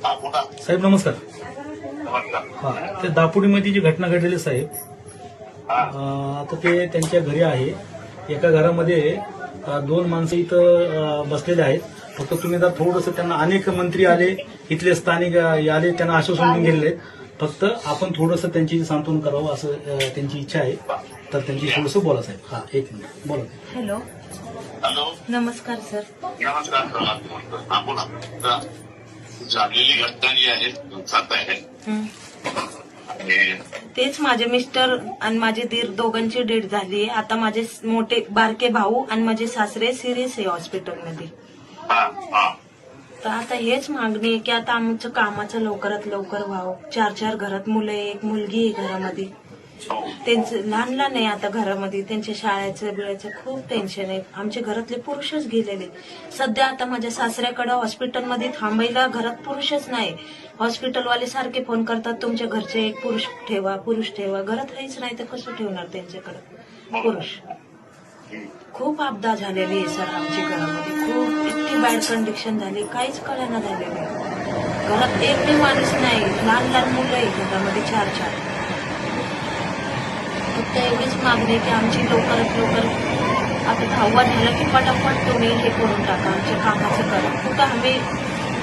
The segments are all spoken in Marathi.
साहेब नमस्कार. हा, ते दापोडीमध्ये जी घटना घडलेली साहेब, आता ते त्यांच्या घरी आहे. एका घरामध्ये दोन माणसं इथं बसलेले आहेत. फक्त तुम्ही आता थोडंसं त्यांना, अनेक मंत्री आले, इथले स्थानिक आले, त्यांना आश्वासन देऊन गेलेले. फक्त आपण थोडंसं त्यांची सांत्वन करावं असं त्यांची इच्छा आहे. तर त्यांची थोडंसं बोला साहेब. हा, एक मिनिट बोला. हॅलो हॅलो, नमस्कार सर. नमस्कार. हा बोला. झालेली घटना जी आहे दुःखात आहे. आणि तेच माझे मिस्टर आणि माझे दीर दोघांची डेथ झाली. आता माझे मोठे बारके भाऊ आणि माझे सासरे सिरियस आहे हॉस्पिटलमध्ये. तर आता हेच मागणी आहे की आता आमचं कामाचं लवकरात लवकर व्हावं. 4 घरात मुलं आहे, एक मुलगी आहे घरामध्ये. त्यांचं लहान लहान आहे आता घरामध्ये. त्यांच्या शाळेचं बिळाचं खूप टेन्शन आहे. आमच्या घरातले पुरुषच गेलेले. सध्या आता माझ्या सासऱ्याकडे हॉस्पिटलमध्ये थांबायला घरात पुरुषच नाही. हॉस्पिटलवाले सारखे फोन करतात, तुमच्या घरचे एक पुरुष ठेवा. घरात काहीच नाही तर कसं ठेवणार त्यांच्याकडे पुरुष. खूप आपदा झालेली आहे सर आमच्या घरामध्ये. खूप इतकी बॅड कंडिशन झाली, काहीच कळना झालेली. घरात एक बी माणूस नाही. लहान लहान मुलं आहे घरामध्ये 4. फक्त एवढीच मागणी की आमची लवकरात लवकर आता 10वा झाला की पटापट तुम्ही हे करून टाका, आमच्या कामाचं करा. कुठं आम्ही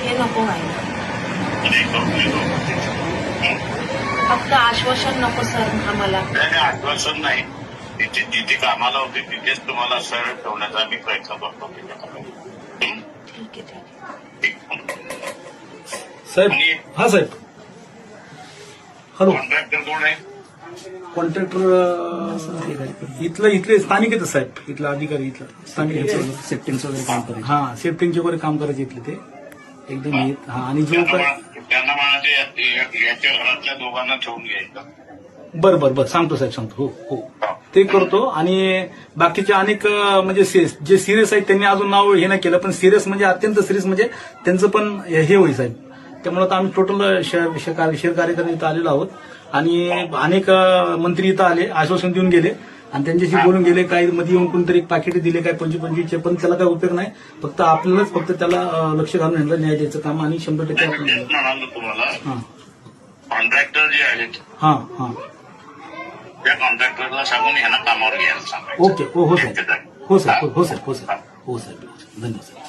हे नको व्हायला. फक्त आश्वासन नको सर आम्हाला. आश्वासन नाही, जिथे कामाला होते तिथेच तुम्हाला सरळ ठेवण्याचा आम्ही प्रयत्न करतो. ठीक आहे. साहेब. हा साहेब. हॅलो. कॉन्ट्रॅक्टर कोण आहे? कॉन्ट्रॅक्टर इथले स्थानिक आहेत साहेब. इथला अधिकारी, इथला स्थानिक सेफ्टिंगचं वगैरे काम करायचं. हा, सेफ्टिंगचे वगैरे काम करायचे इथले ते एकदम. हा, आणि जो त्यांना म्हणायचे याच्या घरातल्या दोघांना ठेवून घ्यायचं. बरं सांगतो साहेब, सांगतो. हो ते करतो. आणि बाकीचे अनेक म्हणजे जे सिरियस आहेत त्यांनी अजून नाव हे नाही केलं, पण सिरियस म्हणजे अत्यंत सिरियस म्हणजे त्यांचं पण हे होईल साहेब. त्यामुळे आता आम्ही टोटल शहर कार्यकर्ते इथं आलेलो आहोत. आणि अनेक मंत्री इथं आले, आश्वासन देऊन गेले आणि त्यांच्याशी बोलून गेले. काही मध्ये येऊन कोणतरी एक पाकिट दिले, काय 25-25चे, पण त्याला काही उपयोग नाही. फक्त आपल्यालाच फक्त त्याला लक्ष घालून ह्यांना न्याय द्यायचं काम. आणि 100% आपण म्हणालो तुम्हाला. हा, कॉन्ट्रॅक्टर जे आहेत हा, त्या कॉन्ट्रॅक्टरला सांगून ह्यांना कामावर घ्यायला सांगा. ओके. हो साहेब. हो साहेब. धन्यवाद साहेब.